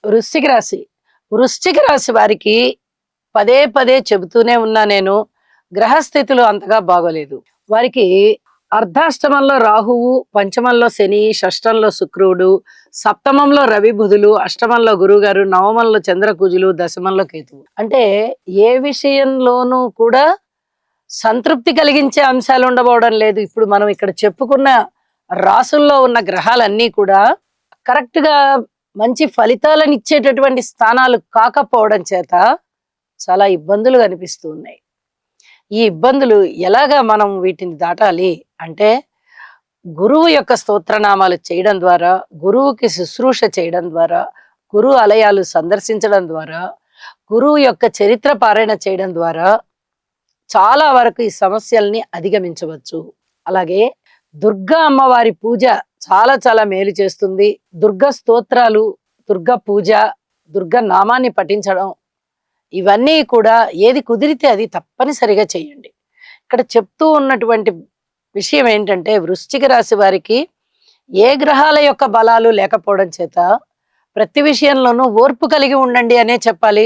వృశ్చిక రాశి. వృశ్చిక రాశి వారికి పదే పదే చెబుతూనే ఉన్నా నేను, గ్రహస్థితులు అంతగా బాగోలేదు. వారికి అర్ధాష్టమంలో రాహువు, పంచమంలో శని, షష్టంలో శుక్రుడు, సప్తమంలో రవి బుధులు, అష్టమంలో గురువుగారు, నవమంలో చంద్రకుజులు, దశమంలో కేతువు. అంటే ఏ విషయంలోనూ కూడా సంతృప్తి కలిగించే అంశాలు ఉండబోవడం లేదు. ఇప్పుడు మనం ఇక్కడ చెప్పుకున్న రాసుల్లో ఉన్న గ్రహాలన్నీ కూడా కరెక్ట్ గా మంచి ఫలితాలను ఇచ్చేటటువంటి స్థానాలు కాకపోవడం చేత చాలా ఇబ్బందులు కనిపిస్తూ ఉన్నాయి. ఈ ఇబ్బందులు ఎలాగా మనం వీటిని దాటాలి అంటే, గురువు యొక్క స్తోత్రనామాలు చేయడం ద్వారా, గురువుకి శుశ్రూష చేయడం ద్వారా, గురు ఆలయాలు సందర్శించడం ద్వారా, గురువు యొక్క చరిత్ర పారాయణ చేయడం ద్వారా చాలా వరకు ఈ సమస్యల్ని అధిగమించవచ్చు. అలాగే దుర్గా అమ్మవారి పూజ చాలా చాలా మేలు చేస్తుంది. దుర్గా స్తోత్రాలు, దుర్గా పూజ, దుర్గా నామాన్ని పఠించడం, ఇవన్నీ కూడా ఏది కుదిరితే అది తప్పనిసరిగా చేయండి. ఇక్కడ చెప్తూ ఉన్నటువంటి విషయం ఏంటంటే, వృశ్చిక రాశి వారికి ఏ గ్రహాల యొక్క బలాలు లేకపోవడం చేత ప్రతి విషయంలోనూ ఓర్పు కలిగి ఉండండి అనే చెప్పాలి.